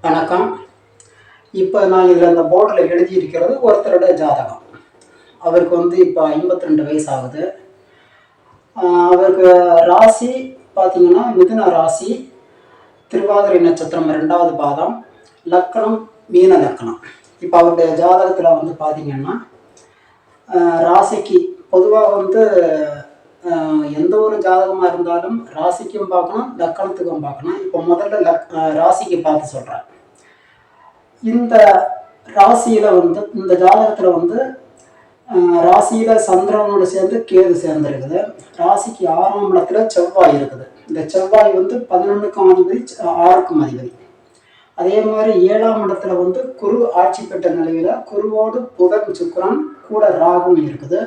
வணக்கம். இப்போ நான் இதில் இந்த போர்டில் எழுதியிருக்கிறது ஒருத்தரோட ஜாதகம். அவருக்கு இப்போ 52 வயசு ஆகுது. அவருக்கு ராசி பார்த்தீங்கன்னா மிதுன ராசி, திருவாதிரை நட்சத்திரம் 2வது பாதம், லக்கணம் மீன லக்கணம். இப்போ அவருடைய ஜாதகத்தில் பார்த்தீங்கன்னா ராசிக்கு பொதுவாக எந்த ஒரு ஜாதகமாக இருந்தாலும் ராசிக்கும் பார்க்கணும், லக்கணத்துக்கும் பார்க்கணும். இப்போ முதல்ல ராசிக்கு பார்த்து சொல்கிறேன். இந்த ராசியில் இந்த ஜாதகத்தில் ராசியில் சந்திரனோடு சேர்ந்து கேது சேர்ந்துருக்குது. ராசிக்கு 6ஆம் இடத்துல செவ்வாய் இருக்குது. இந்த செவ்வாய் 11க்கும் அதிபதி, 6க்கும் அதிபதி. அதே மாதிரி 7ஆம் இடத்துல குரு ஆட்சி பெற்ற நிலையில் குருவோடு புதன் சுக்கிரன் கூட ராகும் இருக்குது.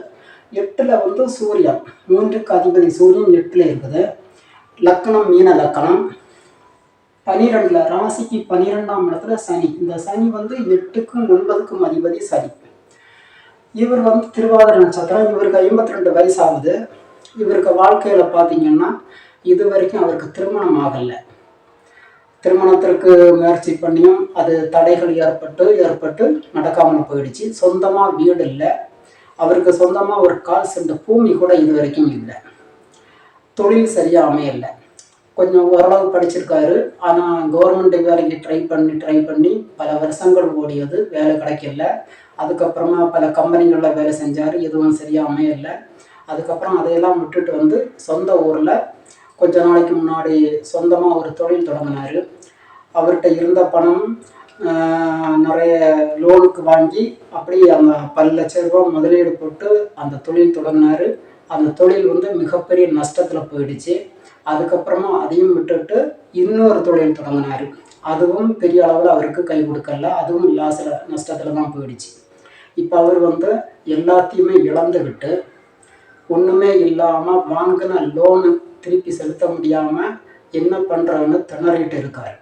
8ல் சூரியன், 3க்கு அதிபதி சூரியன் 8ல் இருக்குது. லக்கணம் மீன லக்கணம். 12ல் ராசிக்கு 12ஆம் இடத்துல சனி. இந்த சனி 8க்கும் 9க்கும் அதிபதி சனி. இவர் திருவாதிரை நட்சத்திரம். இவருக்கு 52 வயசு ஆகுது. இவருக்கு வாழ்க்கையில் பார்த்தீங்கன்னா இது வரைக்கும் அவருக்கு திருமணம் ஆகலை. திருமணத்திற்கு முயற்சி பண்ணியும் அது தடைகள் ஏற்பட்டு நடக்காமல் போயிடுச்சு. சொந்தமாக வீடு இல்லை. அவருக்கு சொந்தமாக ஒரு 1/4 சென்ட் பூமி கூட இது வரைக்கும் இல்லை. தொழில் சரியாக அமையலை. கொஞ்சம் ஓரளவு படிச்சிருக்காரு. ஆனால் கவர்மெண்ட் வேலைக்கு ட்ரை பண்ணி பல வருஷங்கள் ஓடியது, வேலை கிடைக்கல. அதுக்கப்புறமா பல கம்பெனிகளில் வேலை செஞ்சார், எதுவும் சரியாக அமையலை. அதுக்கப்புறம் அதையெல்லாம் விட்டுட்டு சொந்த ஊரில் கொஞ்ச நாளைக்கு முன்னாடி சொந்தமாக ஒரு தொழில் தொடங்கினார். அவர்கிட்ட இருந்த பணம் நிறைய லோனுக்கு வாங்கி அப்படி அந்த பல லட்ச ரூபாய் முதலீடு போட்டு அந்த தொழில் தொடங்கினார். அந்த தொழில் மிகப்பெரிய நஷ்டத்தில் போயிடுச்சு. அதுக்கப்புறமா அதையும் விட்டுட்டு இன்னொரு தொழில் தொடங்கினார். அதுவும் பெரிய அளவில் அவருக்கு கை கொடுக்கல. அதுவும் நஷ்டத்தில் தான் போயிடுச்சு. இப்போ அவர் எல்லாத்தையுமே இழந்து விட்டு ஒன்றுமே இல்லாமல் வாங்கின லோனு திருப்பி செலுத்த முடியாமல் என்ன பண்ணுறன்னு திணறிட்டு இருக்கார்.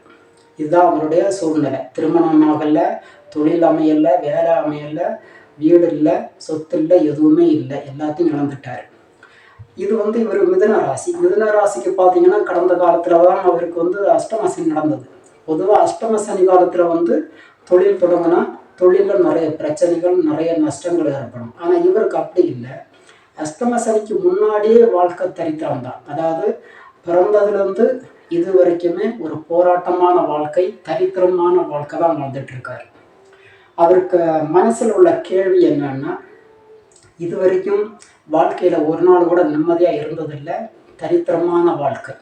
இதுதான் அவருடைய சூழ்நிலை. திருமணம் ஆகலை, தொழில் அமையலை, வேலை அமையலை, வீடு இல்லை, சொத்து இல்லை, எதுவுமே இல்லை, எல்லாத்தையும் இழந்துட்டார். இது இவர் மிதுன ராசி. மிதுன ராசிக்கு பார்த்தீங்கன்னா கடந்த காலத்தில் தான் அவருக்கு அஷ்டம சனி நடந்தது. பொதுவாக அஷ்டம சனி காலத்தில் தொழில் தொடங்கினா தொழிலில் நிறைய பிரச்சனைகள், நிறைய நஷ்டங்கள் ஏற்படும். ஆனால் இவருக்கு அப்படி இல்லை. அஷ்டம சனிக்கு முன்னாடியே வாழ்க்கை தரித்திரம் தான். அதாவது பிறந்ததுலேருந்து இது வரைக்குமே ஒரு போராட்டமான வாழ்க்கை, தரித்திரமான வாழ்க்கை தான் வாழ்ந்துட்டு இருக்காரு. அவருக்கு மனசில் உள்ள கேள்வி என்னன்னா, இது வரைக்கும் வாழ்க்கையில் ஒரு நாள் கூட நிம்மதியாக இருந்ததில்லை. தரித்திரமான வாழ்க்கை.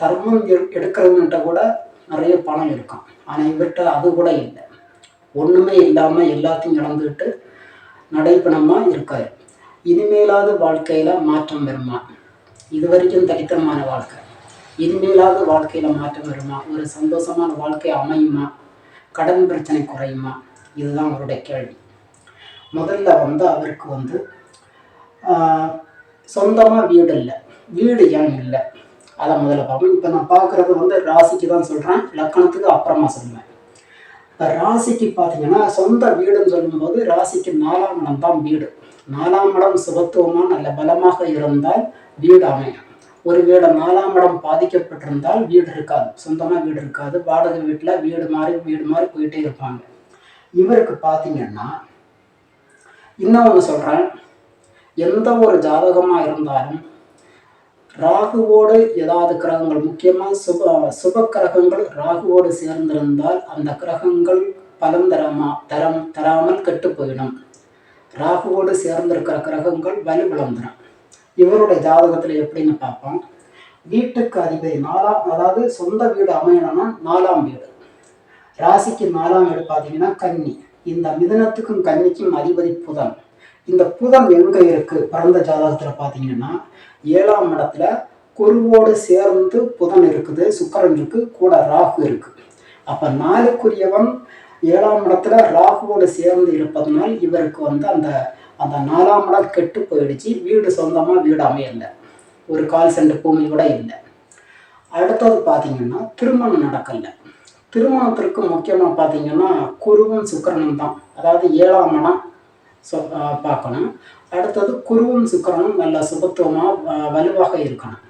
தர்மம் எடுக்கிறவங்கிட்ட கூட நிறைய பணம் இருக்கும். ஆனால் இவர்கிட்ட அது கூட இல்லை. ஒன்றுமே இல்லாமல் எல்லாத்தையும் இழந்துக்கிட்டு நடைபணமாக இருக்காரு. இனிமேலாவது வாழ்க்கையில் மாற்றம் வருமா? இது வரைக்கும் தரித்திரமான வாழ்க்கை. இனிமேலாவது வாழ்க்கையில் மாற்றம் வருமா? ஒரு சந்தோஷமான வாழ்க்கை அமையுமா? கடன் பிரச்சனை குறையுமா? இதுதான் அவருடைய கேள்வி. முதல்ல அவருக்கு சொந்தமாக வீடு இல்லை. வீடு ஏன் இல்லை அதை முதல்ல பார்ப்போம். இப்போ நான் பார்க்குறது ராசிக்கு தான் சொல்கிறேன், லக்கணத்துக்கு அப்புறமா சொல்லுவேன். இப்போ ராசிக்கு பார்த்தீங்கன்னா சொந்த வீடுன்னு சொல்லும்போது ராசிக்கு 4ஆம் இடம் தான் வீடு. 4ஆம் இடம் சுபத்துவமாக நல்ல பலமாக இருந்தால் வீடு அமையும். ஒருவேளை 4ஆம் இடம் பாதிக்கப்பட்டிருந்தால் வீடு இருக்காது, சொந்தமாக வீடு இருக்காது. வாடகை வீட்டில் வீடு மாறி போயிட்டே இருப்பாங்க. இவருக்கு பார்த்தீங்கன்னா இன்னொன்று சொல்கிறேன், எந்த ஒரு ஜாதகமாக இருந்தாலும் ராகுவோடு ஏதாவது கிரகங்கள், முக்கியமாக சுப கிரகங்கள் ராகுவோடு சேர்ந்திருந்தால் அந்த கிரகங்கள் பலம் தராமல் கெட்டு போயிடும். ராகுவோடு சேர்ந்திருக்கிற கிரகங்கள் வலுவிழந்துடும். இவருடைய ஜாதகத்தில் எப்படின்னு பார்ப்போம். வீட்டுக்கு அதிபதி 4ஆம், அதாவது சொந்த வீடு அமையணும்னா 4ஆம் வீடு. ராசிக்கு 4ஆம் வீடு பார்த்தீங்கன்னா கன்னி. இந்த மிதுனத்துக்கும் கன்னிக்கும் அதிபதி புதன். இந்த புதன் எங்கே இருக்கு? பிறந்த ஜாதகத்தில் பார்த்தீங்கன்னா 7ஆம் இடத்துல குருவோடு சேர்ந்து புதன் இருக்குது, சுக்கிரன் இருக்கு, கூட ராகு இருக்கு. அப்போ 4க்குரியவன் 7ஆம் இடத்துல ராகுவோடு சேர்ந்து இருப்பதனால் இவருக்கு அந்த 4ஆம் இடம் கெட்டு போயிடுச்சு. வீடு சொந்தமாக வீடு அமையலை. ஒரு 1/4 சென்ட் பூமி கூட இல்லை. அடுத்தது பார்த்தீங்கன்னா திருமணம் நடக்கலை. திருமணத்திற்கு முக்கியமாக பார்த்தீங்கன்னா குருவும் சுக்கிரனும் தான். அதாவது 7ஆம் இடம் பார்க்கணும். அடுத்தது குருவும் சுக்கிரனும் நல்ல சுபத்துவமாக வலுவாக இருக்கணும்.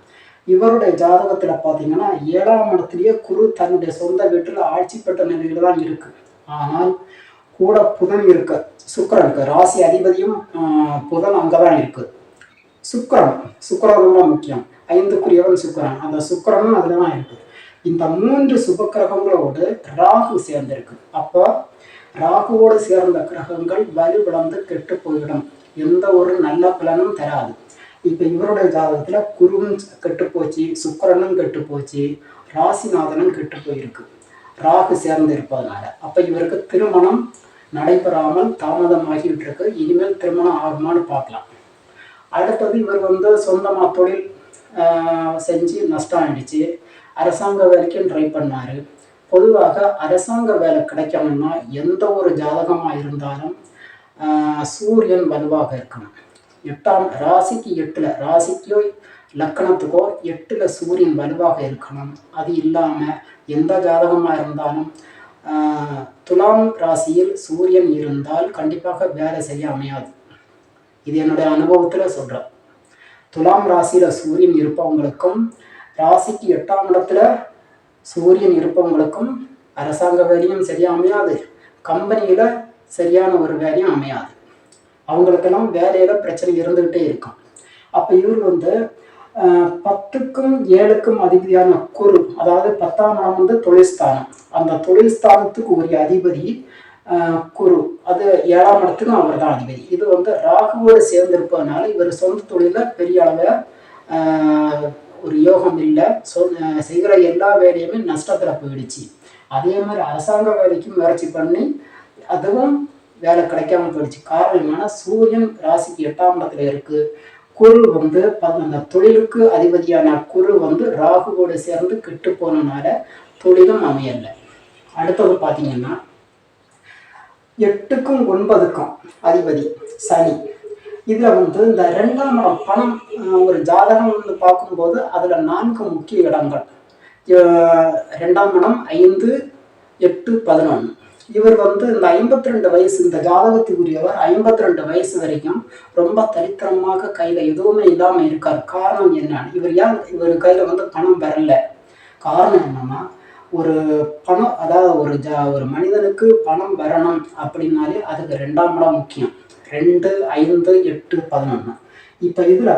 இவருடைய ஜாதகத்துல பாத்தீங்கன்னா 7ஆம் இடத்துலயே குரு தன்னுடைய சொந்த வீட்டுல ஆட்சி பெற்ற நிலையில தான் இருக்கு. ஆனால் கூட புதன் இருக்கு, சுக்கிரன் இருக்கு, ராசி அதிபதியும் புதன் அங்கதான் இருக்கு. சுக்கிரன் சுக்கிரன் ரொம்ப முக்கியம். 5க்குரியவன் சுக்கிரன், அந்த சுக்கிரனும் அதுலதான் இருக்கு. இந்த 3 சுப கிரகங்களோடு ராகு சேர்ந்திருக்கு. அப்போ ராகுவோடு சேர்ந்த கிரகங்கள் வலுவிழந்து கெட்டு போயிடும், எந்த ஒரு நல்ல பலனும் தராது. இப்ப இவருடைய ஜாதகத்துல குருவும் கெட்டு போச்சு, சுக்கிரனும் கெட்டு போச்சு, ராசிநாதனும் கெட்டு போயிருக்கு ராகு சேர்ந்து இருப்பதனால. அப்ப இவருக்கு திருமணம் நடைபெறாமல் தாமதமாகிட்டு இருக்கு. இனிமேல் திருமணம் ஆகுமான்னு பார்க்கலாம். அடுத்தது இவர் சொந்தமா தொழில் செஞ்சு நஷ்டம் ஆயிடுச்சு. அரசாங்க வேலைக்கும் ட்ரை பண்ணாரு. பொதுவாக அரசாங்க வேலை கிடைக்கணும்னா எந்த ஒரு ஜாதகமா இருந்தாலும் சூரியன் வலுவாக இருக்கணும். 8ஆம் ராசிக்கு 8ல், ராசிக்கோ லக்கணத்துக்கோ 8ல் சூரியன் வலுவாக இருக்கணும். அது இல்லாம எந்த ஜாதகமா இருந்தாலும் துலாம் ராசியில் சூரியன் இருந்தால் கண்டிப்பாக வேலை செய்ய அமையாது. இது என்னுடைய அனுபவத்துல சொல்றேன். துலாம் ராசியில சூரியன் இருப்பவங்களுக்கும் ராசிக்கு 8ஆம் இடத்துல சூரியன் இருப்பவங்களுக்கும் அரசாங்க வேலையும் சரியா அமையாது, கம்பெனியில சரியான ஒரு வேலையும் அமையாது. அவங்களுக்கெல்லாம் வேலையில பிரச்சனை இருந்துகிட்டே இருக்கும். அப்ப இவர் 10க்கும் 7க்கும் அதிபதியான குரு, அதாவது 10ஆம் இடம் தொழில் ஸ்தானம். அந்த தொழில் ஸ்தானத்துக்கு உரிய அதிபதி குரு, அது 7ஆம் இடத்துக்கும் அவர் தான் அதிபதி. இது ராகுவோடு சேர்ந்திருப்பதனால இவர் சொந்த தொழில பெரிய அளவில் ஒரு யோகம் இல்லை. செய்கிற எல்லா வேலையுமே நஷ்டத்துல போயிடுச்சு. அதே மாதிரி அரசாங்க வேலைக்கு முயற்சி பண்ணி அதுவும் வேலை கிடைக்காம போயிடுச்சு. காரணம் என்னன்னா சூரியன் ராசிக்கு 8ஆம் இடத்துல இருக்கு. குரு அந்த தொழிலுக்கு அதிபதியான குரு ராகுவோடு சேர்ந்து கெட்டு போனனால தொழிலும் அமையல. அடுத்தது பாத்தீங்கன்னா 8க்கும் 9க்கும் அதிபதி சனி. இதுல இந்த 2ஆம் இடம் பணம், ஒரு ஜாதகம் பார்க்கும்போது அதுல 4 முக்கிய இடங்கள். 2ஆம் இடம் 5, 8, 11. இவர் இந்த 52 வயசு, இந்த ஜாதகத்துக்குரியவர் 52 வயசு வரைக்கும் ரொம்ப தரித்திரமாக கையில எதுவுமே இல்லாம இருக்கார். காரணம் என்ன? இவர் கையில பணம் வரல. காரணம் என்னன்னா, ஒரு பணம், அதாவது ஒரு மனிதனுக்கு பணம் வரணும் அப்படின்னாலே அதுக்கு 2ஆம் இடம் முக்கியம். 2, 5, 8, 11. இப்ப இதுல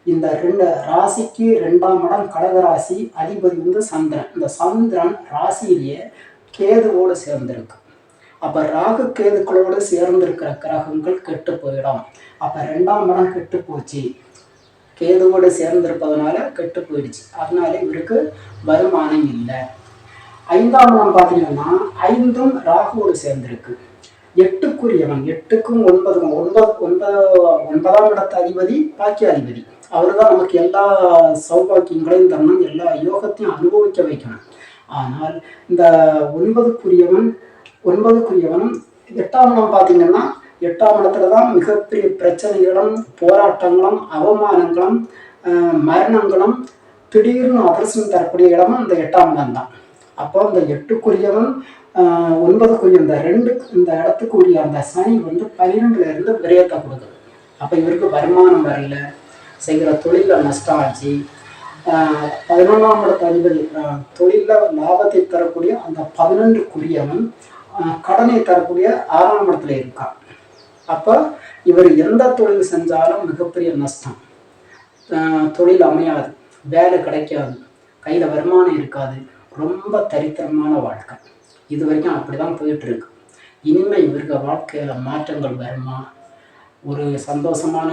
இந்த 2 ராசிக்கு 2ஆம் இடம் கடகராசி, அதிபதி சந்திரன். இந்த சந்திரன் ராசியிலேயே கேதுவோடு சேர்ந்திருக்கு. அப்ப ராகு கேதுக்களோடு சேர்ந்திருக்கிற கிரகங்கள் கெட்டு போயிடும். அப்ப 2ஆம் இடம் கெட்டு போச்சு, கேதுவோடு சேர்ந்திருப்பதனால கெட்டு போயிடுச்சு. அதனால இவருக்கு வருமானம் இல்லை. 5ஆம் இடம் பாத்தீங்கன்னா 5ம் ராகுவோடு சேர்ந்திருக்கு. 8க்குரியவன், 8க்கும் 9க்கும் 9ஆம் இடத்து அதிபதி பாக்கிய அதிபதி. அவர் தான் நமக்கு எல்லா சௌபாக்கியங்களையும் தரணும், எல்லா யோகத்தையும் அனுபவிக்க வைக்கணும். ஆனால் இந்த 9க்குரியவனும் 8ஆம் இடம் பார்த்தீங்கன்னா 8ஆம் இடத்துல தான் மிகப்பெரிய பிரச்சனைகளும் போராட்டங்களும் அவமானங்களும் மரணங்களும் திடீர்னு அதிர்ஷ்டம் தரக்கூடிய இடமும் இந்த 8ஆம் இடம் தான். அப்போ இந்த 8க்குரியவன் 9க்குரிய இந்த இடத்துக்குரிய அந்த சனி 12ல இருந்து விரயத்தை கொடுக்குது. அப்போ இவருக்கு வருமானம் வரல, செய்கிற தொழில நஷ்டம் ஆச்சு. 11ஆம் இடத்து அதிபதி தொழில லாபத்தை தரக்கூடிய அந்த 11க்குரியவன் கடனை தரக்கூடிய 6ஆம் இடத்துல இருக்கான். அப்போ இவர் எந்த தொழில் செஞ்சாலும் மிகப்பெரிய நஷ்டம், தொழில் அமையாது, வேலை கிடைக்காது, கையில வருமானம் இருக்காது, ரொம்ப தரித்திரமான வாழ்க்கை. இது வரைக்கும் அப்படிதான் போயிட்டு இருக்கு. இனிமே இவருக்கு வாழ்க்கையில மாற்றங்கள் வருமா, ஒரு சந்தோஷமான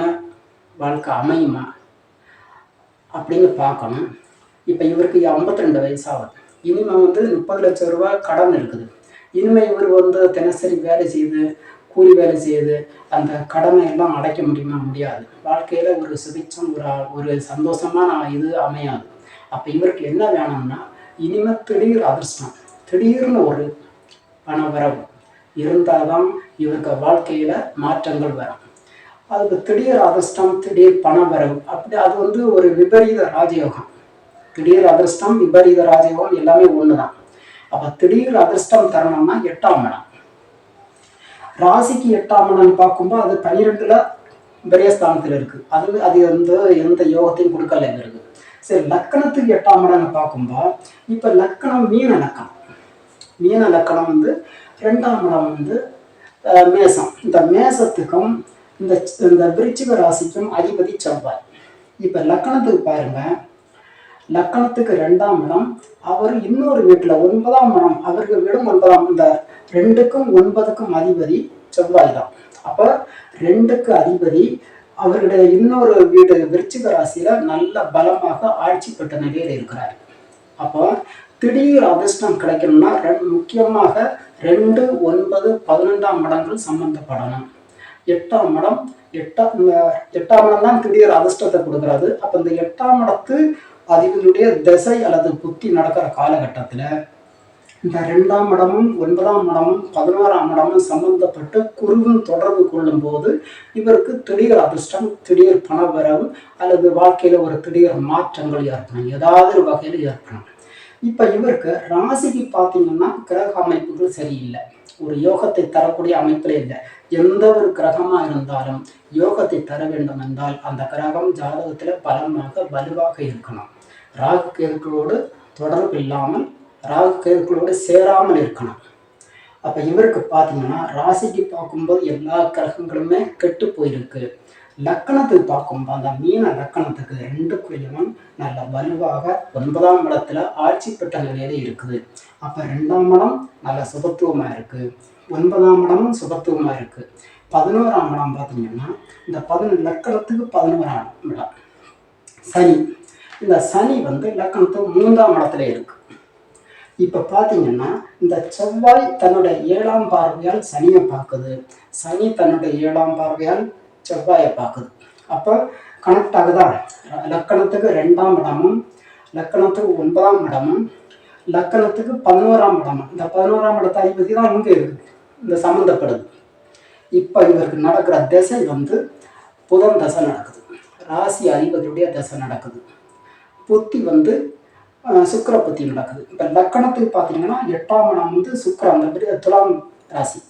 வாழ்க்கை அமையுமா அப்படின்னு பார்க்கணும். இப்போ இவருக்கு 52 வயசாகுது. இனிமே 30 லட்சம் ரூபாய் கடன் இருக்குது. இனிமே இவர் தினசரி வேலை செய்து கூலி வேலை செய்து அந்த கடனை எல்லாம் அடைக்க முடியுமா? முடியாது. வாழ்க்கையில ஒரு சுபிச்சம், ஒரு சந்தோஷமான இது அமையாது. அப்ப இவருக்கு என்ன வேணும்னா, இனிமே திடீர் அதிர்ஷ்டம், திடீர்னு ஒரு பண வரவு இருந்தால்தான் இவருக்கு வாழ்க்கையில மாற்றங்கள் வரும். அதுக்கு திடீர் அதிர்ஷ்டம், திடீர் பண வரவு, அப்படி அது ஒரு விபரீத ராஜயோகம். திடீர் அதிர்ஷ்டம், விபரீத ராஜயோகம் எல்லாமே ஒண்ணுதான். அப்ப திடீர் அதிர்ஷ்டம் தரணும்னா 8ஆம் இடம். ராசிக்கு 8ஆம் இடம் பார்க்கும்போது அது 12ல விரயஸ்தானத்துல இருக்கு. அது எந்த யோகத்தையும் கொடுக்கல இருக்கு. சரி, லக்கணத்துக்கு 8ஆம் இடம்னு பார்க்கும்போது இப்போ லக்கணம் மீன லக்கணம். மீன லக்கணம் வந்து 2ஆம் இடம் வந்து மேசம். இந்த மேசத்துக்கும் இந்த இந்த விருச்சிக ராசிக்கும் அதிபதி செவ்வாய். இப்போ லக்கணத்துக்கு பாருங்க, லக்கணத்துக்கு 2ஆம் இடம், அவர் இன்னொரு வீட்டில் 9ஆம் இடம், அவருக்கு விடும் 9ஆம், இந்த 2க்கும் 9க்கும் அதிபதி செவ்வாய் தான். அப்போ 2க்கு அதிபதி அவருடைய இன்னொரு வீடு விருச்சிக ராசியில நல்ல பலமாக ஆட்சி பெற்ற நிலையில் இருக்கிறார். அப்போ திடீர் அதிர்ஷ்டம் கிடைக்கணும்னா முக்கியமாக 2, 9, 12ஆம் இடங்கள் சம்பந்தப்படணும். 8ஆம் இடம், 8ஆம் இடம் தான் திடீர் அதிர்ஷ்டத்தை கொடுக்குறாரு. அப்போ இந்த 8ஆம் இடத்து அதிபதியுடைய திசை அல்லது புத்தி நடக்கிற காலகட்டத்தில் இந்த 2ஆம் இடமும் 9ஆம் இடமும் 11ஆம் இடமும் சம்பந்தப்பட்டு குருவும் தொடர்பு கொள்ளும் போது இவருக்கு திடீர் அதிர்ஷ்டம், திடீர் பணவரவு அல்லது வாழ்க்கையில ஒரு திடீர் மாற்றங்கள் ஏற்படும், ஏதாவது ஒரு வகையில் ஏற்படும். இப்ப இவருக்கு ராசிக்கு பார்த்தீங்கன்னா கிரக அமைப்புகள் சரியில்லை, ஒரு யோகத்தை தரக்கூடிய அமைப்பிலே இல்லை. எந்த ஒரு கிரகமா இருந்தாலும் யோகத்தை தர வேண்டும் என்றால் அந்த கிரகம் ஜாதகத்துல பலமாக வலுவாக இருக்கணும். ராகு கேதுக்களோடு தொடர்பு இல்லாமல், ராகு கேதுக்களோடு சேராமல் இருக்கணும். அப்ப இவருக்கு பார்த்தீங்கன்னா ராசிக்கு பார்க்கும்போது எல்லா கிரகங்களுமே கெட்டு போயிருக்கு. லக்கணத்துக்கு பார்க்கும்போது அந்த மீன லக்கணத்துக்கு 2க்குரியவன் நல்ல வலுவாக 9ஆம் இடத்துல ஆட்சி பெற்ற நிலையில இருக்குது. அப்ப 2ஆம் இடம் நல்ல சுபத்துவமா இருக்கு, 9ஆம் இடமும் சுபத்துவமா இருக்கு. 11ஆம் இடம் பார்த்தீங்கன்னா இந்த லக்கணத்துக்கு 11ஆம் இடம் சனி. இந்த சனி வந்து லக்கணத்துக்கு 3ஆம் இடத்துல இருக்கு. இப்ப பாத்தீங்கன்னா இந்த செவ்வாய் தன்னுடைய 7ஆம் பார்வையால் சனியை பார்க்குது, சனி தன்னுடைய 7ஆம் பார்வையால் செவ்வாயை பார்க்குது. அப்போ கனெக்ட் ஆகுதா? லக்கணத்துக்கு 2ஆம் இடமும் லக்கணத்துக்கு 9ஆம் இடமும் லக்கணத்துக்கு 11ஆம் இடமும், இந்த 11ஆம் இடத்த அதிபதி தான் இங்கே இருக்குது, இந்த சம்மந்தப்படுது. இப்போ இவருக்கு நடக்கிற திசை வந்து புதன் தசை நடக்குது, ராசி அதிபதியுடைய தசை நடக்குது, புத்தி வந்து சுக்கிர புத்தி நடக்குது. இப்போ லக்கணத்துக்கு பார்த்தீங்கன்னா 8ஆம் இடம் வந்து சுக்கிரன், அந்த துலாம் ராசி.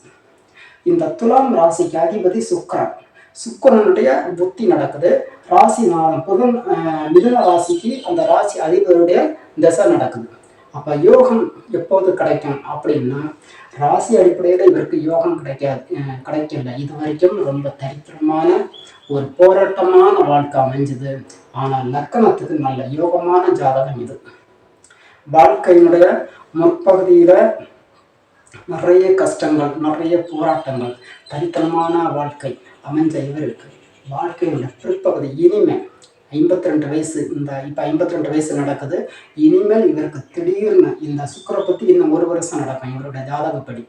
இந்த துலாம் ராசிக்கு அதிபதி சுக்கிரன், சுக்கிரனுடைய புத்தி நடக்குது. ராசி நாளம் புதன் மிதுன ராசிக்கு அந்த ராசி அதிபதியுடைய தசை நடக்குது. அப்போ யோகம் எப்போது கிடைக்கும் அப்படின்னா ராசி அடிப்படையில் இவருக்கு யோகம் கிடைக்கல. இது வரைக்கும் ரொம்ப தரித்திரமான ஒரு போராட்டமான வாழ்க்கை அமைஞ்சுது. ஆனால் லக்கணத்துக்கு நல்ல யோகமான ஜாதகம் இது. வாழ்க்கையினுடைய முற்பகுதியில நிறைய கஷ்டங்கள், நிறைய போராட்டங்கள், தரித்தனமான வாழ்க்கை அமைஞ்ச இவருக்கு வாழ்க்கையோட பிற்பகுதி இனிமே 52 வயசு, இப்போ 52 வயசு நடக்குது. இனிமேல் இவருக்கு திடீர்னு இந்த சுக்கிர பத்தி இன்னும் 1 வருஷம் நடக்கும் இவருடைய ஜாதகப்படி.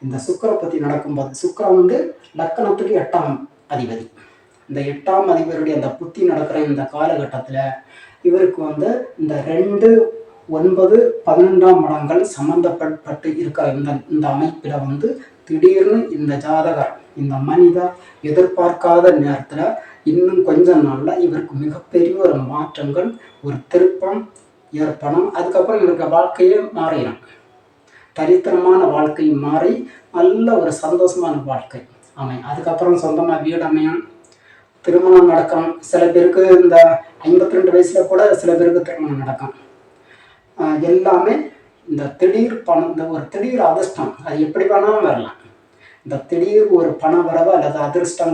இந்த சுக்கிர பத்தி நடக்கும்போது சுக்கிரன் வந்து லக்கணத்துக்கு 8ஆம் அதிபதி. இந்த 8ஆம் அதிபருடைய அந்த புத்தி நடக்கிற இந்த காலகட்டத்தில் இவருக்கு வந்து இந்த 2, 9, 12ஆம் இடங்கள் சம்பந்தப்பட்டு இருக்கிற இந்த அமைப்பில் வந்து திடீர்னு இந்த ஜாதகர், இந்த மனிதர் எதிர்பார்க்காத நேரத்தில் இன்னும் கொஞ்ச நாள்ல இவருக்கு மிகப்பெரிய ஒரு மாற்றங்கள், ஒரு திருப்பம் ஏற்படும். அதுக்கப்புறம் இவருக்கு வாழ்க்கையே மாறிடும். தரித்திரமான வாழ்க்கை மாறி நல்ல ஒரு சந்தோஷமான வாழ்க்கை அமையும். அதுக்கப்புறம் சொந்தமாக வீடு அமையும், திருமணம் நடக்கும். சில பேருக்கு இந்த 52 வயசுல கூட சில பேருக்கு திருமணம் நடக்கும். எல்லாமே இந்த திடீர் பணம், இந்த ஒரு திடீர் அதிர்ஷ்டம், அது எப்படி வேணாலும் வரலாம். இந்த திடீர் ஒரு பண வரவு அல்லது அதிர்ஷ்டம்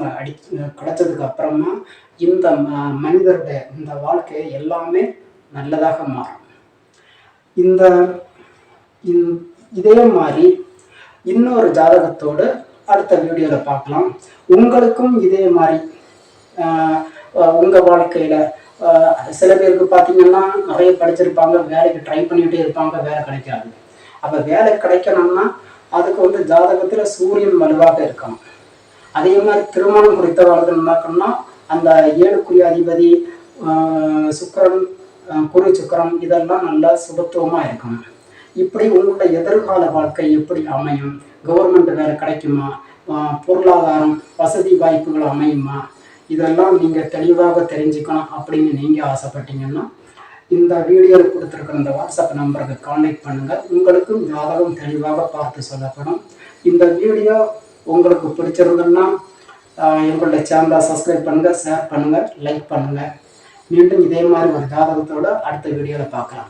கிடைச்சதுக்கு அப்புறமா இந்த மனிதருடைய இந்த வாழ்க்கை எல்லாமே நல்லதாக மாறும். இதே மாதிரி இன்னொரு ஜாதகத்தோடு அடுத்த வீடியோவில் பார்க்கலாம். உங்களுக்கும் இதே மாதிரி உங்கள் வாழ்க்கையில் சில பேருக்கு பார்த்தீங்கன்னா நிறைய படிச்சிருப்பாங்க, வேலைக்கு ட்ரை பண்ணிகிட்டே இருப்பாங்க, வேலை கிடைக்காது. அப்போ வேலை கிடைக்கணும்னா அதுக்கு வந்து ஜாதகத்தில் சூரியன் வலுவாக இருக்கணும். அதே மாதிரி திருமணம் குறித்த வாழ்க்கை நடக்கணும்னா அந்த 7க்குரிய அதிபதி சுக்கிரன், குரு சுக்கிரன் இதெல்லாம் நல்லா சுபத்துவமாக இருக்கணும். இப்படி உங்களுடைய எதிர்கால வாழ்க்கை எப்படி அமையும், கவர்மெண்ட் வேலை கிடைக்குமா, பொருளாதாரம் வசதி வாய்ப்புகள் அமையுமா, இதெல்லாம் நீங்கள் தெளிவாக தெரிஞ்சுக்கணும் அப்படின்னு நீங்கள் ஆசைப்பட்டீங்கன்னா இந்த வீடியோவில் கொடுத்துருக்கிற இந்த வாட்ஸ்அப் நம்பருக்கு கான்டாக்ட் பண்ணுங்கள். உங்களுக்கும் ஜாதகம் தெளிவாக பார்த்து சொல்லப்படும். இந்த வீடியோ உங்களுக்கு பிடிச்சிருந்ததுன்னா எங்களுடைய சேனலை சப்ஸ்கிரைப் பண்ணுங்கள், ஷேர் பண்ணுங்கள், லைக் பண்ணுங்கள். மீண்டும் இதே மாதிரி ஒரு ஜாதகத்தோட அடுத்த வீடியோவில் பார்க்கலாம்.